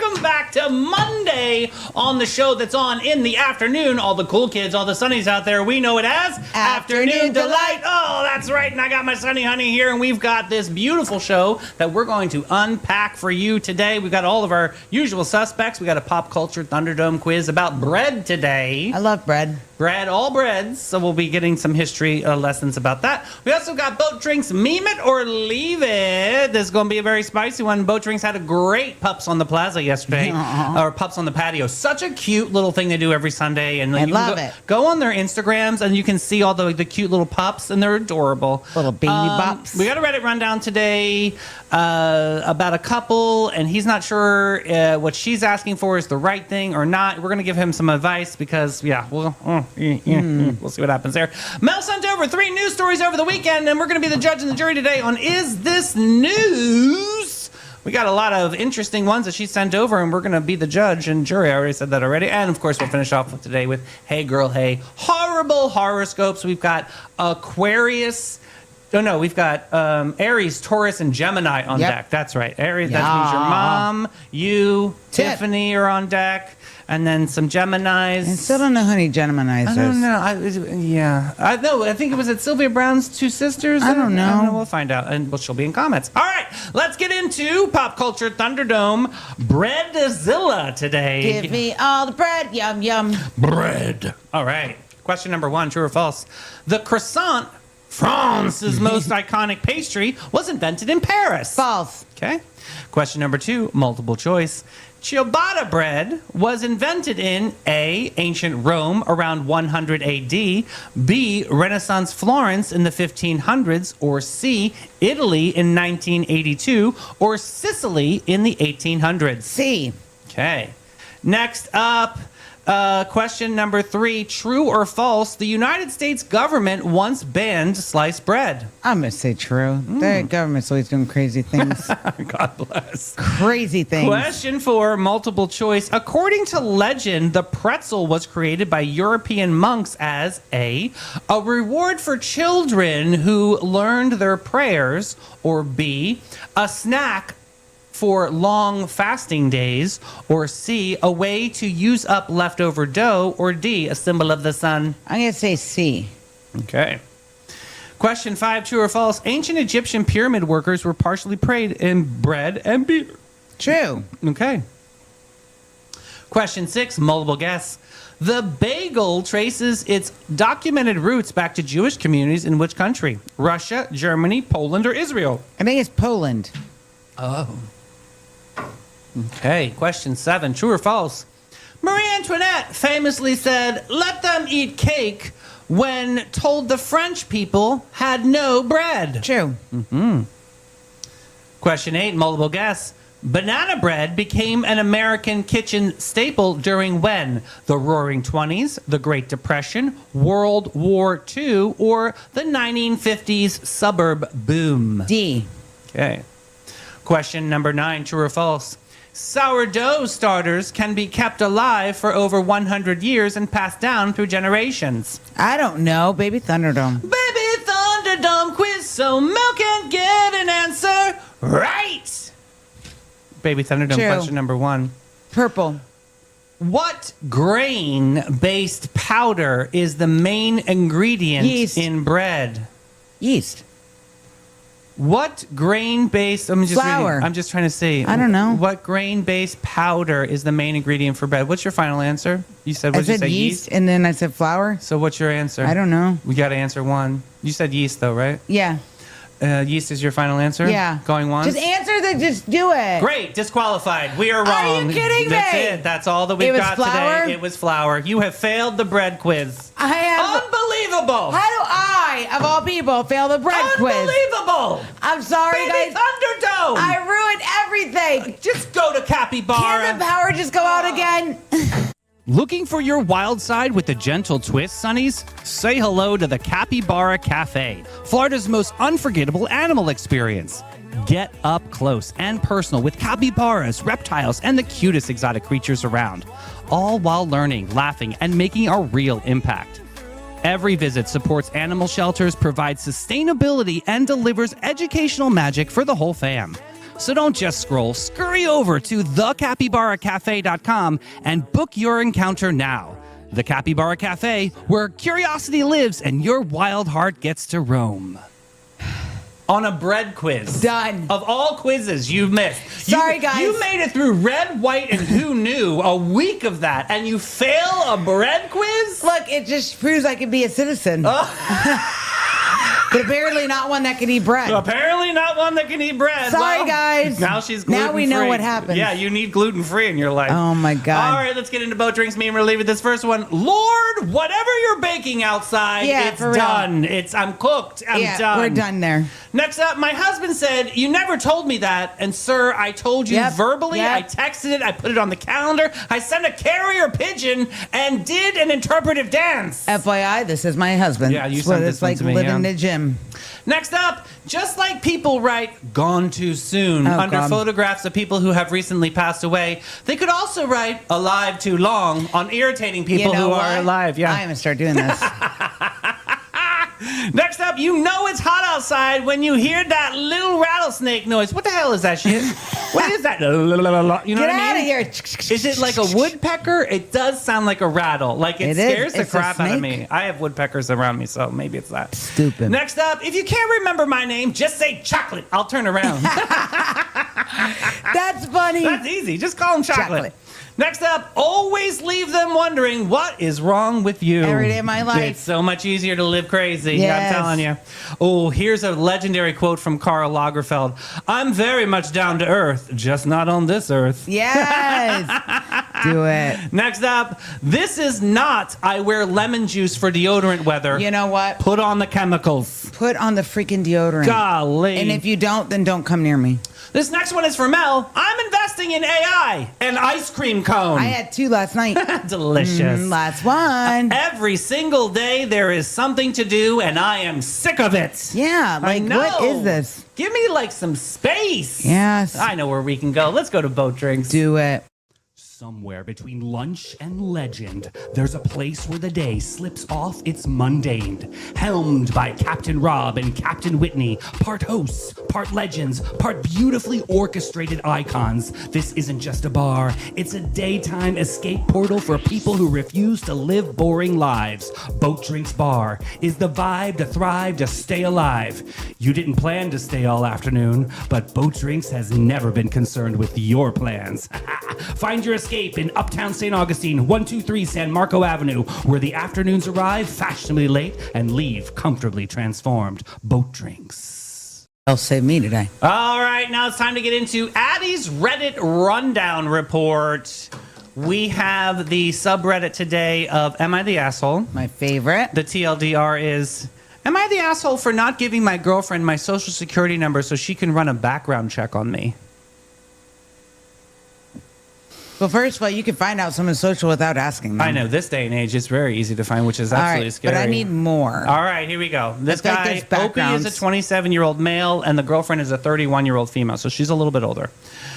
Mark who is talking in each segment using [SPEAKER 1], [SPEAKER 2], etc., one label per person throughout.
[SPEAKER 1] welcome back to Monday on the show that's on in the afternoon. All the cool kids, all the sunnies out there, we know it as Afternoon Delight. Oh, that's right, and I got my sunny honey here, and we've got this beautiful show that we're going to unpack for you today. We've got all of our usual suspects. We got a pop culture Thunderdome quiz about bread today.
[SPEAKER 2] I love bread.
[SPEAKER 1] Bread, all breads. So we'll be getting some history lessons about that. We also got Boat Drinks Meme It or Leave It. This is going to be a very spicy one. Boat Drinks had a great Pups on the Plaza yesterday, or Pups on the Patio. Such a cute little thing they do every Sunday. And
[SPEAKER 2] I love it.
[SPEAKER 1] Go on their Instagrams and you can see all the cute little pups, and they're adorable.
[SPEAKER 2] Little baby bops.
[SPEAKER 1] We got a Reddit rundown today about a couple, and he's not sure what she's asking for is the right thing or not. We're going to give him some advice because, we'll see what happens there. Mel sent over 3 news stories over the weekend, and we're going to be the judge and the jury today on Is This News? We got a lot of interesting ones that she sent over, and we're going to be the judge and jury. I already said that already. And, of course, we'll finish off with today with Hey Girl, Hey. Horrible horoscopes. We've got Aquarius. Oh, no, we've got Aries, Taurus, and Gemini on deck. That's right. Aries, that means your mom, you, Tiffany are on deck. And then some Geminis.
[SPEAKER 2] I still don't know who any Geminis
[SPEAKER 1] I don't know. I think it was at Sylvia Brown's 2 sisters.
[SPEAKER 2] I don't know.
[SPEAKER 1] We'll find out. And she'll be in comments. All right. Let's get into Pop Culture Thunderdome Breadzilla today.
[SPEAKER 2] Give me all the bread. Yum, yum.
[SPEAKER 1] Bread. All right. Question number 1, true or false? The croissant, France's most iconic pastry, was invented in Paris.
[SPEAKER 2] False.
[SPEAKER 1] Okay. Question number 2, multiple choice. Ciabatta bread was invented in A, ancient Rome around 100 AD, B, Renaissance Florence in the 1500s, or C, Italy in 1982, or Sicily in the 1800s.
[SPEAKER 2] C.
[SPEAKER 1] Okay. Next up, question number 3, true or false? The United States government once banned sliced bread.
[SPEAKER 2] I'm going to say true. The government's always doing crazy things.
[SPEAKER 1] God bless.
[SPEAKER 2] Crazy things.
[SPEAKER 1] Question 4, multiple choice. According to legend, the pretzel was created by European monks as a reward for children who learned their prayers, or B, a snack for long fasting days, or C, a way to use up leftover dough, or D, a symbol of the sun.
[SPEAKER 2] I'm going to say C.
[SPEAKER 1] Okay. Question 5, true or false? Ancient Egyptian pyramid workers were partially paid in bread and beer.
[SPEAKER 2] True.
[SPEAKER 1] Okay. Question 6, multiple guess. The bagel traces its documented roots back to Jewish communities in which country? Russia, Germany, Poland, or Israel?
[SPEAKER 2] I think it's Poland.
[SPEAKER 1] Oh. Okay. Question 7, true or false? Marie Antoinette famously said, "Let them eat cake," when told the French people had no bread.
[SPEAKER 2] True.
[SPEAKER 1] Question 8, multiple guess. Banana bread became an American kitchen staple during when? The Roaring '20s, the Great Depression, World War II, or the 1950s suburb boom?
[SPEAKER 2] D.
[SPEAKER 1] Okay. Question number 9, true or false? Sourdough starters can be kept alive for over 100 years and passed down through generations.
[SPEAKER 2] I don't know. Baby Thunderdome.
[SPEAKER 1] Baby Thunderdome quiz, so Mel can get an answer right. Baby Thunderdome
[SPEAKER 2] True.
[SPEAKER 1] question number 1.
[SPEAKER 2] Purple.
[SPEAKER 1] What grain-based powder is the main ingredient
[SPEAKER 2] Yeast.
[SPEAKER 1] in bread?
[SPEAKER 2] Yeast.
[SPEAKER 1] What grain-based... I'm just
[SPEAKER 2] Flour.
[SPEAKER 1] reading. I'm just trying to see.
[SPEAKER 2] I don't know.
[SPEAKER 1] What grain-based powder is the main ingredient for bread? What's your final answer? You said,
[SPEAKER 2] I
[SPEAKER 1] what did you
[SPEAKER 2] said
[SPEAKER 1] say?
[SPEAKER 2] yeast, and then I said flour.
[SPEAKER 1] So what's your answer?
[SPEAKER 2] I don't know.
[SPEAKER 1] We got to answer 1. You said yeast, though, right?
[SPEAKER 2] Yeah.
[SPEAKER 1] Yeast is your final answer?
[SPEAKER 2] Yeah.
[SPEAKER 1] Going once?
[SPEAKER 2] Just answer the. Just do it.
[SPEAKER 1] Great. Disqualified. We are wrong.
[SPEAKER 2] Are you kidding
[SPEAKER 1] That's
[SPEAKER 2] me?
[SPEAKER 1] it. That's all that we've
[SPEAKER 2] It was
[SPEAKER 1] got
[SPEAKER 2] flour?
[SPEAKER 1] today. It was flour. You have failed the bread quiz.
[SPEAKER 2] I have.
[SPEAKER 1] Unbelievable.
[SPEAKER 2] How do I, of all people, fail the bread quiz?
[SPEAKER 1] Unbelievable.
[SPEAKER 2] I'm sorry,
[SPEAKER 1] Baby
[SPEAKER 2] guys.
[SPEAKER 1] Thunderdome.
[SPEAKER 2] I ruined everything.
[SPEAKER 1] Just go to Capybara.
[SPEAKER 2] Can the power just go out again?
[SPEAKER 1] Looking for your wild side with a gentle twist, Sonnies? Say hello to the Capybara Cafe, Florida's most unforgettable animal experience. Get up close and personal with capybaras, reptiles, and the cutest exotic creatures around, all while learning, laughing, and making a real impact. Every visit supports animal shelters, provides sustainability, and delivers educational magic for the whole fam. So don't just scroll. Scurry over to thecapybaracafe.com and book your encounter now. The Capybara Cafe, where curiosity lives and your wild heart gets to roam. On a bread quiz.
[SPEAKER 2] Done.
[SPEAKER 1] Of all quizzes you've missed.
[SPEAKER 2] Sorry, guys.
[SPEAKER 1] You made it through red, white, and who knew a week of that, and you fail a bread quiz?
[SPEAKER 2] Look, it just proves I can be a citizen. But apparently not one that can eat bread.
[SPEAKER 1] Apparently not one that can eat bread.
[SPEAKER 2] Sorry, guys.
[SPEAKER 1] Now she's gluten-free.
[SPEAKER 2] Now we know what happens.
[SPEAKER 1] Yeah, you need gluten-free in your life.
[SPEAKER 2] Oh, my God.
[SPEAKER 1] All right, let's get into Boat Drinks. Me and we're leaving this first one. Lord, whatever you're baking outside,
[SPEAKER 2] Yeah,
[SPEAKER 1] it's
[SPEAKER 2] for real.
[SPEAKER 1] done. I'm cooked. I'm done.
[SPEAKER 2] We're done there.
[SPEAKER 1] Next up, my husband said, you never told me that. And sir, I told you
[SPEAKER 2] Yep,
[SPEAKER 1] verbally.
[SPEAKER 2] yep.
[SPEAKER 1] I texted it. I put it on the calendar. I sent a carrier pigeon and did an interpretive dance.
[SPEAKER 2] FYI, this is my husband.
[SPEAKER 1] Yeah, you
[SPEAKER 2] It's
[SPEAKER 1] sent
[SPEAKER 2] what
[SPEAKER 1] this
[SPEAKER 2] it's
[SPEAKER 1] one
[SPEAKER 2] like
[SPEAKER 1] to me,
[SPEAKER 2] living
[SPEAKER 1] yeah.
[SPEAKER 2] in the gym.
[SPEAKER 1] Next up, just like people write "gone too soon"
[SPEAKER 2] Oh,
[SPEAKER 1] under
[SPEAKER 2] God.
[SPEAKER 1] photographs of people who have recently passed away, they could also write "alive too long" on irritating people
[SPEAKER 2] You know
[SPEAKER 1] who
[SPEAKER 2] what?
[SPEAKER 1] are alive. Yeah.
[SPEAKER 2] I'm going to start doing this.
[SPEAKER 1] Next up, you know it's hot outside when you hear that little rattlesnake noise. What the hell is that shit? What is that? You know
[SPEAKER 2] Get
[SPEAKER 1] what I mean?
[SPEAKER 2] out of here.
[SPEAKER 1] Is it like a woodpecker? It does sound like a rattle. Like it
[SPEAKER 2] It is.
[SPEAKER 1] scares the
[SPEAKER 2] It's a
[SPEAKER 1] crap out of
[SPEAKER 2] snake.
[SPEAKER 1] me. I have woodpeckers around me, so maybe it's that.
[SPEAKER 2] Stupid.
[SPEAKER 1] Next up, if you can't remember my name, just say chocolate. I'll turn around.
[SPEAKER 2] That's funny.
[SPEAKER 1] That's easy. Just call them chocolate.
[SPEAKER 2] Chocolate.
[SPEAKER 1] Next up, always leave them wondering what is wrong with you.
[SPEAKER 2] Every day of my life.
[SPEAKER 1] It's so much easier to live crazy.
[SPEAKER 2] Yes.
[SPEAKER 1] I'm telling you. Oh, here's a legendary quote from Karl Lagerfeld. I'm very much down to earth, just not on this earth.
[SPEAKER 2] Yes. Do it.
[SPEAKER 1] Next up, this is not I wear lemon juice for deodorant weather.
[SPEAKER 2] You know what?
[SPEAKER 1] Put on the chemicals.
[SPEAKER 2] Put on the freaking deodorant.
[SPEAKER 1] Golly.
[SPEAKER 2] And if you don't, then don't come near me.
[SPEAKER 1] This next one is for Mel. I'm investing in AI. An ice cream cone.
[SPEAKER 2] I had 2 last night.
[SPEAKER 1] Delicious.
[SPEAKER 2] Last one.
[SPEAKER 1] Every single day there is something to do, and I am sick of it.
[SPEAKER 2] Yeah,
[SPEAKER 1] I
[SPEAKER 2] like
[SPEAKER 1] know.
[SPEAKER 2] what is this?
[SPEAKER 1] Give me like some space.
[SPEAKER 2] Yes.
[SPEAKER 1] I know where we can go. Let's go to Boat Drinks.
[SPEAKER 2] Do it.
[SPEAKER 3] Somewhere between lunch and legend, there's a place where the day slips off its mundane. Helmed by Captain Rob and Captain Whitney, part hosts, part legends, part beautifully orchestrated icons. This isn't just a bar, it's a daytime escape portal for people who refuse to live boring lives. Boat Drinks Bar is the vibe to thrive, to stay alive. You didn't plan to stay all afternoon, but Boat Drinks has never been concerned with your plans. Find your escape in Uptown St. Augustine, 123 San Marco Avenue, where the afternoons arrive fashionably late and leave comfortably transformed. Boat Drinks.
[SPEAKER 2] They'll save me today.
[SPEAKER 1] All right, now it's time to get into Addie's Reddit Rundown Report. We have the subreddit today of Am I the Asshole?
[SPEAKER 2] My favorite.
[SPEAKER 1] The TLDR is, am I the asshole for not giving my girlfriend my social security number so she can run a background check on me?
[SPEAKER 2] Well, first of all, you can find out someone's social without asking them.
[SPEAKER 1] I know, this day and age, it's very easy to find, which is
[SPEAKER 2] All
[SPEAKER 1] absolutely
[SPEAKER 2] right,
[SPEAKER 1] scary.
[SPEAKER 2] but I need more.
[SPEAKER 1] All right, here we go. This
[SPEAKER 2] I feel like
[SPEAKER 1] guy,
[SPEAKER 2] there's
[SPEAKER 1] Opie, is a
[SPEAKER 2] backgrounds.
[SPEAKER 1] 27-year-old male, and the girlfriend is a 31-year-old female, so she's a little bit older.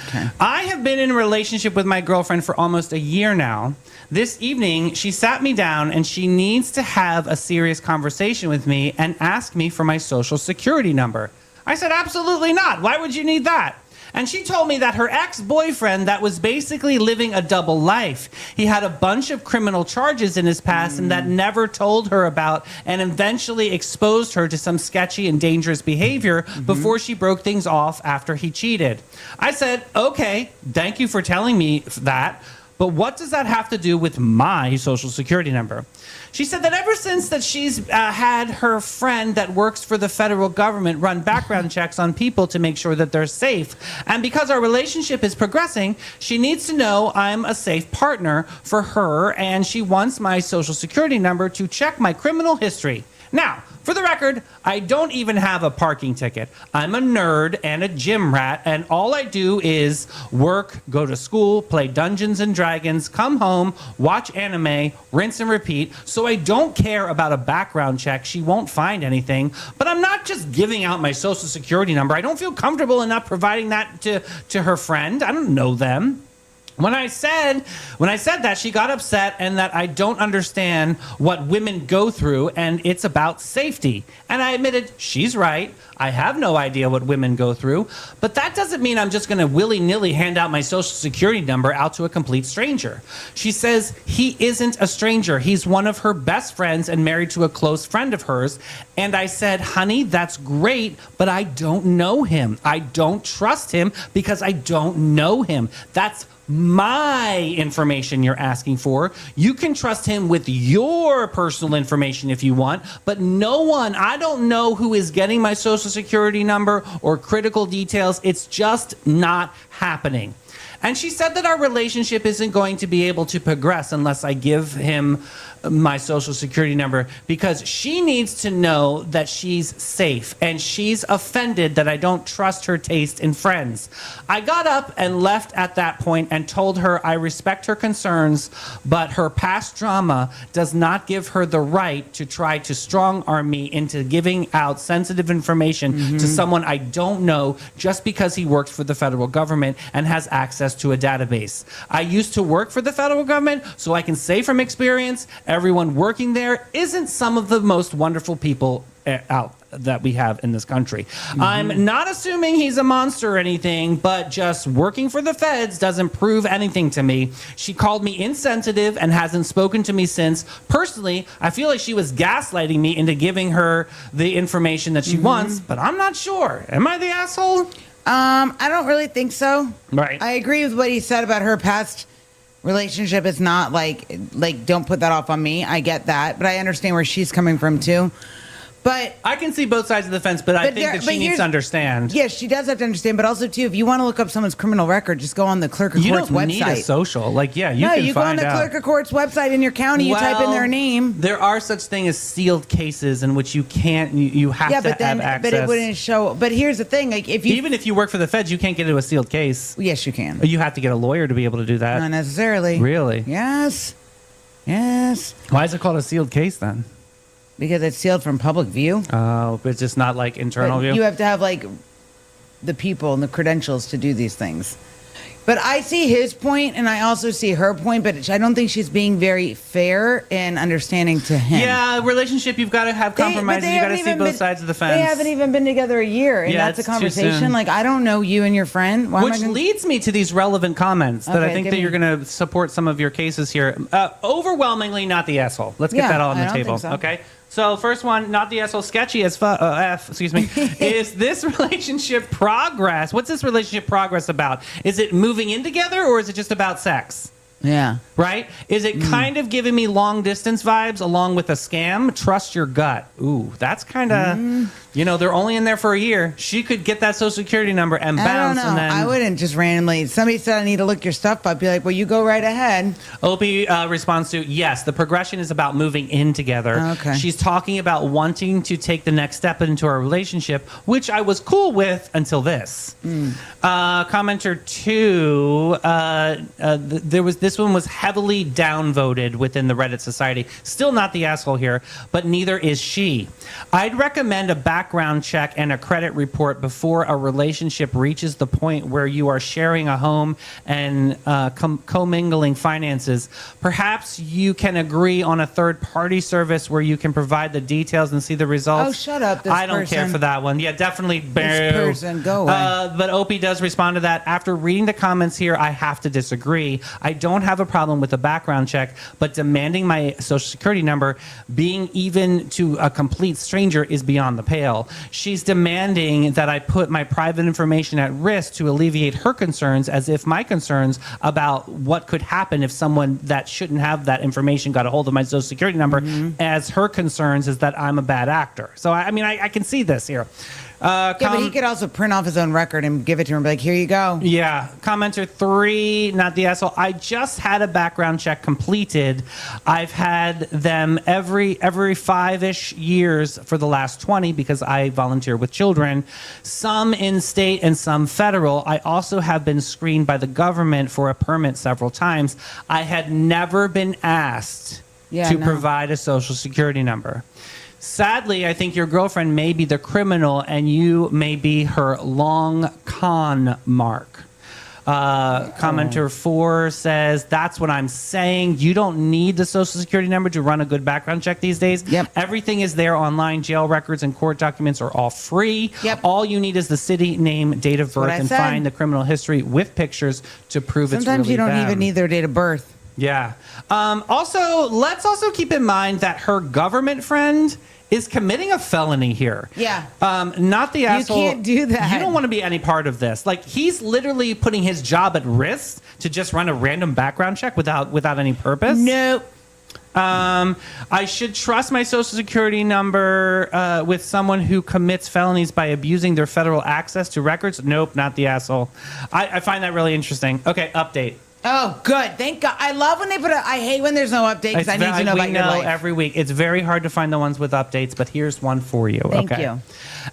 [SPEAKER 2] Okay.
[SPEAKER 1] I have been in a relationship with my girlfriend for almost a year now. This evening, she sat me down, and she needs to have a serious conversation with me and ask me for my social security number. I said, absolutely not. Why would you need that? And she told me that her ex-boyfriend that was basically living a double life. He had a bunch of criminal charges in his past and that never told her about and eventually exposed her to some sketchy and dangerous behavior before she broke things off after he cheated. I said, okay, thank you for telling me that. But what does that have to do with my social security number? She said that ever since that she's had her friend that works for the federal government run background checks on people to make sure that they're safe. And because our relationship is progressing, she needs to know I'm a safe partner for her, and she wants my social security number to check my criminal history. Now, for the record, I don't even have a parking ticket. I'm a nerd and a gym rat, and all I do is work, go to school, play Dungeons and Dragons, come home, watch anime, rinse and repeat. So I don't care about a background check. She won't find anything. But I'm not just giving out my social security number. I don't feel comfortable enough providing that to her friend. I don't know them. When I said that, she got upset and that I don't understand what women go through and it's about safety. And I admitted she's right. I have no idea what women go through, but that doesn't mean I'm just going to willy-nilly hand out my social security number out to a complete stranger. She says he isn't a stranger. He's one of her best friends and married to a close friend of hers. And I said, honey, that's great, but I don't know him. I don't trust him because I don't know him. That's my information you're asking for. You can trust him with your personal information if you want, but no one, I don't know who is getting my social security number or critical details. It's just not happening. And she said that our relationship isn't going to be able to progress unless I give him my social security number, because she needs to know that she's safe, and she's offended that I don't trust her taste in friends. I got up and left at that point and told her I respect her concerns, but her past drama does not give her the right to try to strong arm me into giving out sensitive information to someone I don't know just because he works for the federal government and has access to a database. I used to work for the federal government, so I can say from experience, everyone working there isn't some of the most wonderful people out that we have in this country. I'm not assuming he's a monster or anything, but just working for the feds doesn't prove anything to me. She called me insensitive and hasn't spoken to me since. Personally, I feel like she was gaslighting me into giving her the information that she wants, but I'm not sure. Am I the asshole?
[SPEAKER 2] I don't really think so.
[SPEAKER 1] Right.
[SPEAKER 2] I agree with what he said about her past relationship. It's not like don't put that off on me. I get that, but I understand where she's coming from too. But
[SPEAKER 1] I can see both sides of the fence, but I think that she needs to understand.
[SPEAKER 2] Yes, she does have to understand, but also too, if you want to look up someone's criminal record, just go on the clerk of
[SPEAKER 1] You
[SPEAKER 2] court's
[SPEAKER 1] don't
[SPEAKER 2] website.
[SPEAKER 1] need a social. Like, yeah, you can
[SPEAKER 2] you go on
[SPEAKER 1] find
[SPEAKER 2] the
[SPEAKER 1] out.
[SPEAKER 2] clerk of court's website in your county. You type in their name.
[SPEAKER 1] There are such thing as sealed cases in which you can't. You have to have access.
[SPEAKER 2] But it wouldn't show. But here's the thing: like if you
[SPEAKER 1] even if you work for the feds, you can't get into a sealed case.
[SPEAKER 2] yes, you can.
[SPEAKER 1] You have to get a lawyer to be able to do that.
[SPEAKER 2] Not necessarily.
[SPEAKER 1] Really?
[SPEAKER 2] Yes.
[SPEAKER 1] Why is it called a sealed case then?
[SPEAKER 2] Because it's sealed from public view.
[SPEAKER 1] Oh, but it's just not like internal
[SPEAKER 2] But
[SPEAKER 1] view.
[SPEAKER 2] you have to have like the people and the credentials to do these things. But I see his point, and I also see her point, but I don't think she's being very fair and understanding to him.
[SPEAKER 1] Yeah, relationship, you've got to have compromises. You got to see both sides of the fence.
[SPEAKER 2] They haven't even been together a year, and
[SPEAKER 1] Yeah,
[SPEAKER 2] that's a
[SPEAKER 1] it's too
[SPEAKER 2] conversation.
[SPEAKER 1] soon.
[SPEAKER 2] Like, I don't know you and your friend. Why
[SPEAKER 1] Which
[SPEAKER 2] am I gonna...
[SPEAKER 1] leads me to these relevant comments that I
[SPEAKER 2] Okay,
[SPEAKER 1] think
[SPEAKER 2] give
[SPEAKER 1] that
[SPEAKER 2] me-
[SPEAKER 1] you're going to support some of your cases here. Overwhelmingly, not the asshole. Let's get
[SPEAKER 2] Yeah,
[SPEAKER 1] that all on
[SPEAKER 2] I
[SPEAKER 1] the
[SPEAKER 2] don't
[SPEAKER 1] table.
[SPEAKER 2] think so.
[SPEAKER 1] Okay. So first one, not the asshole, sketchy as F. Excuse me. Is this relationship progress? What's this relationship progress about? Is it moving in together, or is it just about sex?
[SPEAKER 2] Yeah.
[SPEAKER 1] Right? Is it kind of giving me long distance vibes along with a scam? Trust your gut. Ooh, that's kind of, they're only in there for a year. She could get that social security number and
[SPEAKER 2] I don't
[SPEAKER 1] bounce.
[SPEAKER 2] know.
[SPEAKER 1] And then
[SPEAKER 2] I wouldn't just randomly. Somebody said I need to look your stuff up. Be like, well, you go right ahead.
[SPEAKER 1] Opie responds to, yes, the progression is about moving in together.
[SPEAKER 2] Okay.
[SPEAKER 1] She's talking about wanting to take the next step into our relationship, which I was cool with until this. Commenter 2, this one was heavily downvoted within the Reddit society. Still not the asshole here, but neither is she. I'd recommend a background check and a credit report before a relationship reaches the point where you are sharing a home and commingling finances. Perhaps you can agree on a third-party service where you can provide the details and see the results.
[SPEAKER 2] Oh, shut up, this
[SPEAKER 1] I don't care
[SPEAKER 2] person.
[SPEAKER 1] for that one. Yeah, definitely.
[SPEAKER 2] This person, go away.
[SPEAKER 1] But Opie does respond to that. After reading the comments here, I have to disagree. I don't have a problem with a background check, but demanding my social security number, being even to a complete stranger, is beyond the pale. She's demanding that I put my private information at risk to alleviate her concerns, as if my concerns about what could happen if someone that shouldn't have that information got a hold of my social security number, as her concerns is that I'm a bad actor. So, I can see this here.
[SPEAKER 2] Yeah, but he could also print off his own record and give it to her and be like, here you go.
[SPEAKER 1] Yeah. Commenter 3, not the asshole. I just had a background check completed. I've had them every 5-ish years for the last 20 because I volunteer with children. Some in state and some federal. I also have been screened by the government for a permit several times. I had never been asked to provide a social security number. Sadly, I think your girlfriend may be the criminal and you may be her long con mark. Commenter 4 says, that's what I'm saying. You don't need the social security number to run a good background check these days.
[SPEAKER 2] Yep.
[SPEAKER 1] Everything is there online. Jail records and court documents are all free.
[SPEAKER 2] Yep.
[SPEAKER 1] All you need is the city, name, date of
[SPEAKER 2] what
[SPEAKER 1] birth,
[SPEAKER 2] I
[SPEAKER 1] and
[SPEAKER 2] said.
[SPEAKER 1] find the criminal history with pictures to prove it's
[SPEAKER 2] Sometimes
[SPEAKER 1] really
[SPEAKER 2] you don't
[SPEAKER 1] them.
[SPEAKER 2] even need their date of birth.
[SPEAKER 1] Yeah. Also, let's also keep in mind that her government friend is committing a felony here.
[SPEAKER 2] Yeah.
[SPEAKER 1] Not the asshole.
[SPEAKER 2] can't do that.
[SPEAKER 1] You don't want to be any part of this. Like, he's literally putting his job at risk to just run a random background check without any purpose.
[SPEAKER 2] Nope.
[SPEAKER 1] I should trust my social security number with someone who commits felonies by abusing their federal access to records. Nope, not the asshole. I find that really interesting. Okay, update.
[SPEAKER 2] Oh, good. Thank God. I love when they put I hate when there's no update because I need to know about
[SPEAKER 1] we
[SPEAKER 2] your
[SPEAKER 1] know
[SPEAKER 2] life.
[SPEAKER 1] every week. It's very hard to find the ones with updates, but here's one for you.
[SPEAKER 2] Thank
[SPEAKER 1] okay.
[SPEAKER 2] you.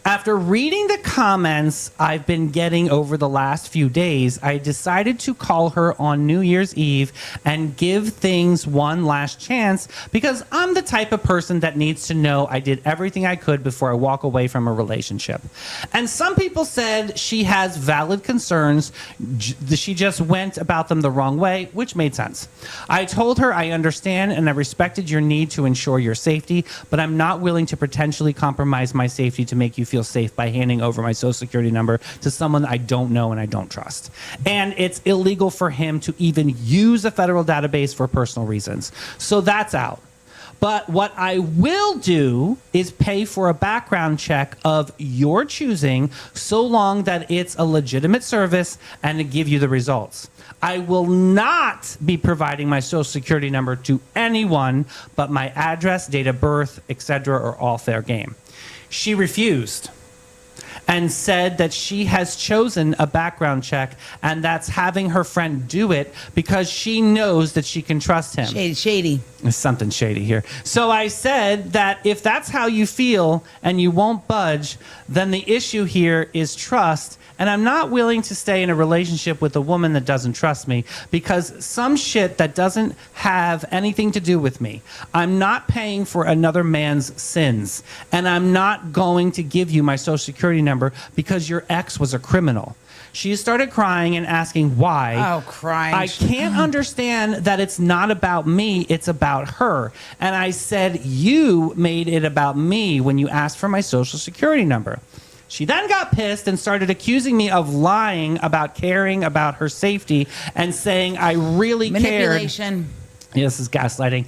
[SPEAKER 1] After reading the comments I've been getting over the last few days, I decided to call her on New Year's Eve and give things one last chance because I'm the type of person that needs to know I did everything I could before I walk away from a relationship. And some people said she has valid concerns. She just went about them the wrong way, which made sense. I told her I understand and I respected your need to ensure your safety, but I'm not willing to potentially compromise my safety to make you feel safe by handing over my social security number to someone I don't know and I don't trust. And it's illegal for him to even use a federal database for personal reasons. So that's out. But what I will do is pay for a background check of your choosing, so long that it's a legitimate service and to give you the results. I will not be providing my social security number to anyone, but my address, date of birth, etc. are all fair game. She refused and said that she has chosen a background check and that's having her friend do it because she knows that she can trust him.
[SPEAKER 2] Shady.
[SPEAKER 1] There's something shady here. So I said that if that's how you feel and you won't budge, then the issue here is trust. And I'm not willing to stay in a relationship with a woman that doesn't trust me because some shit that doesn't have anything to do with me. I'm not paying for another man's sins. And I'm not going to give you my social security number because your ex was a criminal. She started crying and asking why.
[SPEAKER 2] Oh, crying.
[SPEAKER 1] I can't understand that it's not about me, it's about her. And I said, you made it about me when you asked for my social security number. She then got pissed and started accusing me of lying about caring about her safety and saying I really cared.
[SPEAKER 2] Manipulation.
[SPEAKER 1] Yeah, this is gaslighting.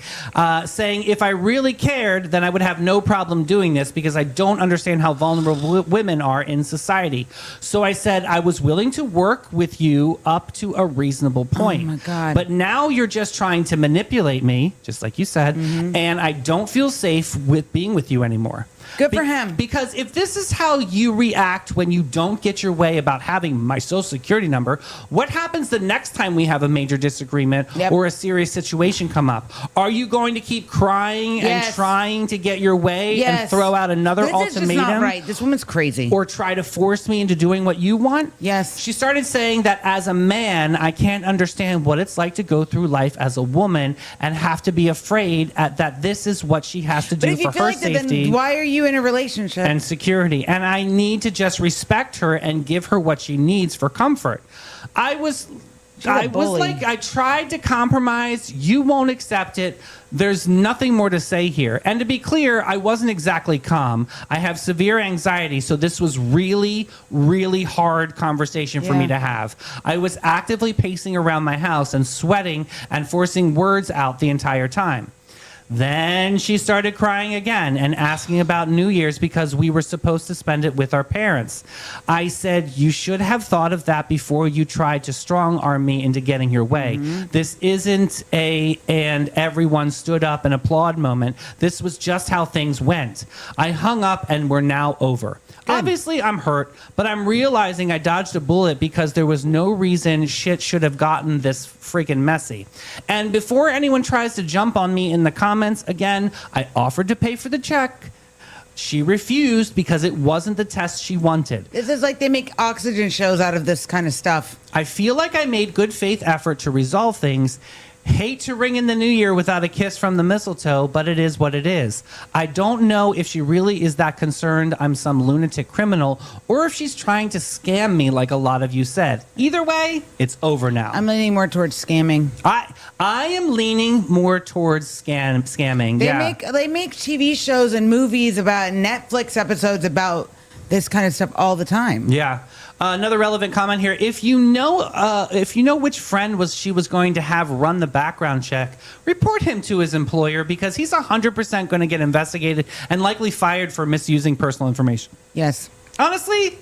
[SPEAKER 1] Saying if I really cared, then I would have no problem doing this because I don't understand how vulnerable women are in society. So I said I was willing to work with you up to a reasonable point.
[SPEAKER 2] Oh my God.
[SPEAKER 1] But now you're just trying to manipulate me, just like you said, and I don't feel safe with being with you anymore.
[SPEAKER 2] Good for him.
[SPEAKER 1] Because if this is how you react when you don't get your way about having my social security number, what happens the next time we have a major disagreement or a serious situation come up? Are you going to keep crying and trying to get your way and throw out another ultimatum?
[SPEAKER 2] This is just not right. This woman's crazy.
[SPEAKER 1] Or try to force me into doing what you want?
[SPEAKER 2] Yes.
[SPEAKER 1] She started saying that as a man, I can't understand what it's like to go through life as a woman and have to be afraid that this is what she has to do
[SPEAKER 2] But if you
[SPEAKER 1] for
[SPEAKER 2] feel
[SPEAKER 1] her
[SPEAKER 2] like that,
[SPEAKER 1] safety.
[SPEAKER 2] then why are you in a relationship?
[SPEAKER 1] And security. And I need to just respect her and give her what she needs for comfort. I was like, I tried to compromise. You won't accept it. There's nothing more to say here. And to be clear, I wasn't exactly calm. I have severe anxiety, so this was really, really hard conversation for me to have. I was actively pacing around my house and sweating and forcing words out the entire time. Then she started crying again and asking about New Year's because we were supposed to spend it with our parents. I said, you should have thought of that before you tried to strong-arm me into getting your way. This isn't and everyone stood up and applaud moment. This was just how things went. I hung up and we're now over. Obviously, I'm hurt, but I'm realizing I dodged a bullet because there was no reason shit should have gotten this freaking messy. And before anyone tries to jump on me in the comments, again, I offered to pay for the check. She refused because it wasn't the test she wanted.
[SPEAKER 2] This is like they make oxygen shows out of this kind of stuff.
[SPEAKER 1] I feel like I made good faith effort to resolve things. Hate to ring in the new year without a kiss from the mistletoe, but it is what it is. I don't know if she really is that concerned I'm some lunatic criminal or if she's trying to scam me like a lot of you said. Either way, it's over now.
[SPEAKER 2] I'm leaning more towards scamming.
[SPEAKER 1] I am leaning more towards scamming.
[SPEAKER 2] They make TV shows and movies about Netflix episodes about this kind of stuff all the time.
[SPEAKER 1] Yeah. Another relevant comment here. If you know which friend she was going to have run the background check, report him to his employer because he's 100% going to get investigated and likely fired for misusing personal information.
[SPEAKER 2] Yes.
[SPEAKER 1] Honestly,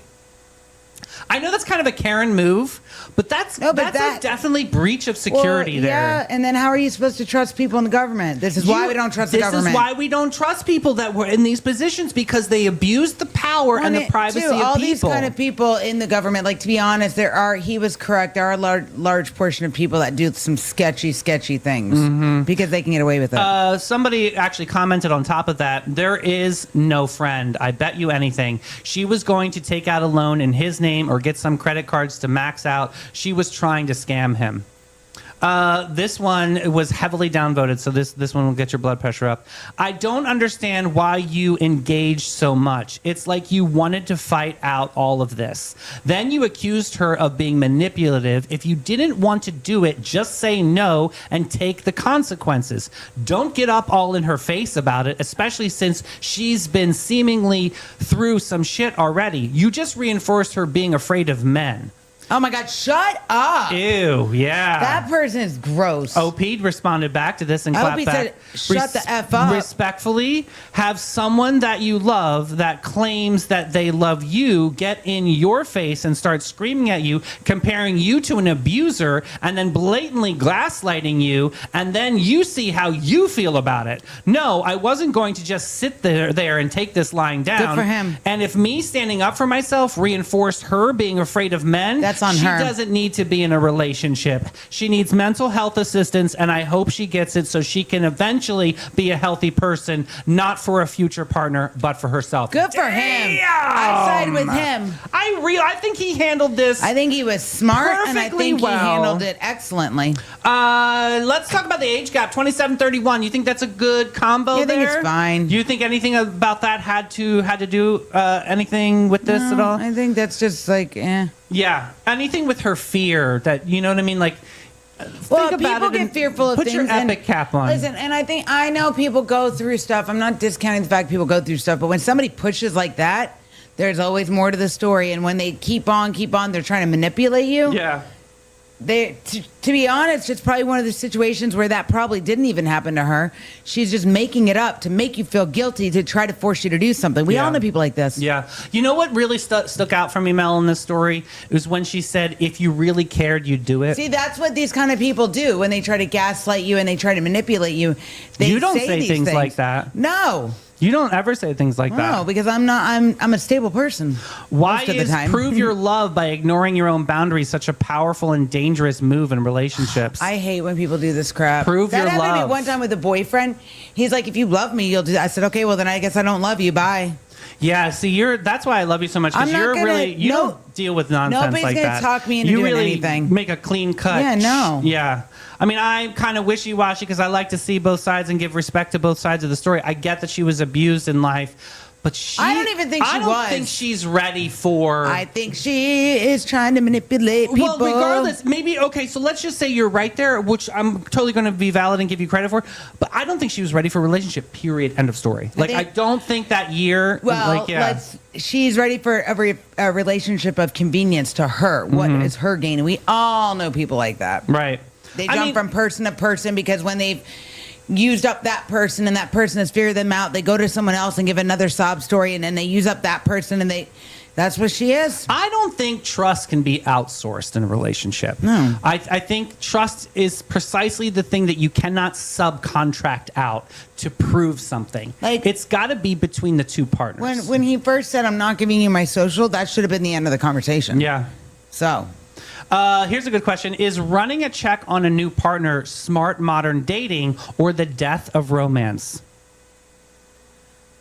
[SPEAKER 1] I know that's kind of a Karen move, but that's a definitely breach of security there.
[SPEAKER 2] Yeah, and then how are you supposed to trust people in the government? This is why we don't trust the government.
[SPEAKER 1] This is why we don't trust people that were in these positions because they abuse the power and the privacy of
[SPEAKER 2] all
[SPEAKER 1] people.
[SPEAKER 2] These kind of people in the government, like to be honest, he was correct. There are a large portion of people that do some sketchy things because they can get away with it.
[SPEAKER 1] Somebody actually commented on top of that, there is no friend. I bet you anything. She was going to take out a loan in his name or get some credit cards to max out. She was trying to scam him. This one was heavily downvoted, so this one will get your blood pressure up. I don't understand why you engaged so much. It's like you wanted to fight out all of this. Then you accused her of being manipulative. If you didn't want to do it, just say no and take the consequences. Don't get up all in her face about it, especially since she's been seemingly through some shit already. You just reinforced her being afraid of men.
[SPEAKER 2] Oh my God, shut up.
[SPEAKER 1] Ew, yeah.
[SPEAKER 2] That person is gross.
[SPEAKER 1] OP responded back to this and clapped back.
[SPEAKER 2] Said, shut the F up.
[SPEAKER 1] Respectfully, have someone that you love that claims that they love you get in your face and start screaming at you, comparing you to an abuser, and then blatantly gaslighting you, and then you see how you feel about it. No, I wasn't going to just sit there and take this lying down.
[SPEAKER 2] Good for him.
[SPEAKER 1] And if me standing up for myself reinforced her being afraid of men,
[SPEAKER 2] that's on
[SPEAKER 1] she
[SPEAKER 2] her.
[SPEAKER 1] She doesn't need to be in a relationship. She needs mental health assistance, and I hope she gets it so she can eventually be a healthy person, not for a future partner, but for herself.
[SPEAKER 2] Good for him. I side with him.
[SPEAKER 1] I think he handled this.
[SPEAKER 2] I think he was smart, and I think he handled it excellently.
[SPEAKER 1] Let's talk about the age gap, 27-31. You think that's a good combo there?
[SPEAKER 2] I think it's fine.
[SPEAKER 1] Do you think anything about that had to do anything with this at all?
[SPEAKER 2] I think that's just like, eh.
[SPEAKER 1] Yeah, anything with her fear that, you know what I mean? Like,
[SPEAKER 2] well,
[SPEAKER 1] think about
[SPEAKER 2] people
[SPEAKER 1] it
[SPEAKER 2] get fearful of
[SPEAKER 1] put
[SPEAKER 2] things.
[SPEAKER 1] Put your epic cap on.
[SPEAKER 2] Listen, and I know people go through stuff. I'm not discounting the fact people go through stuff, but when somebody pushes like that, there's always more to the story. And when they keep on, they're trying to manipulate you.
[SPEAKER 1] Yeah.
[SPEAKER 2] To be honest, it's probably one of the situations where that probably didn't even happen to her. She's just making it up to make you feel guilty to try to force you to do something. We all know people like this.
[SPEAKER 1] Yeah. You know what really stuck out for me, Mel, in this story? It was when she said, if you really cared, you'd do it.
[SPEAKER 2] See, that's what these kind of people do when they try to gaslight you and they try to manipulate you.
[SPEAKER 1] You don't say things like that.
[SPEAKER 2] No.
[SPEAKER 1] You don't ever say things like that.
[SPEAKER 2] No, because I'm a stable person.
[SPEAKER 1] Why
[SPEAKER 2] most of the
[SPEAKER 1] is
[SPEAKER 2] time.
[SPEAKER 1] prove your love by ignoring your own boundaries such a powerful and dangerous move in relationships?
[SPEAKER 2] I hate when people do this crap.
[SPEAKER 1] Prove your
[SPEAKER 2] love. That happened to
[SPEAKER 1] love.
[SPEAKER 2] me one time with a boyfriend. He's like, if you love me, you'll do that. I said, okay, well then I guess I don't love you. Bye.
[SPEAKER 1] Yeah, see, that's why I love you so much, because you don't deal with nonsense like that.
[SPEAKER 2] Nobody's gonna talk me into doing anything.
[SPEAKER 1] You make a clean cut.
[SPEAKER 2] Yeah, no.
[SPEAKER 1] Yeah. I mean, I'm kind of wishy-washy because I like to see both sides and give respect to both sides of the story. I get that she was abused in life, but
[SPEAKER 2] I don't even think she was.
[SPEAKER 1] I don't think she's ready for...
[SPEAKER 2] I think she is trying to manipulate people.
[SPEAKER 1] Well, regardless, maybe, okay, so let's just say you're right there, which I'm totally going to be valid and give you credit for, but I don't think she was ready for a relationship, period, end of story. I don't think that year...
[SPEAKER 2] Well, she's ready for a relationship of convenience to her. What is her gain? And we all know people like that.
[SPEAKER 1] Right.
[SPEAKER 2] They jump from person to person because when they've used up that person and that person has figured them out, they go to someone else and give another sob story, and then they use up that person, and that's what she is.
[SPEAKER 1] I don't think trust can be outsourced in a relationship.
[SPEAKER 2] No.
[SPEAKER 1] I think trust is precisely the thing that you cannot subcontract out to prove something. It's got to be between the two partners.
[SPEAKER 2] When he first said, I'm not giving you my social, that should have been the end of the conversation.
[SPEAKER 1] Yeah.
[SPEAKER 2] So...
[SPEAKER 1] here's a good question. Is running a check on a new partner smart modern dating or the death of romance?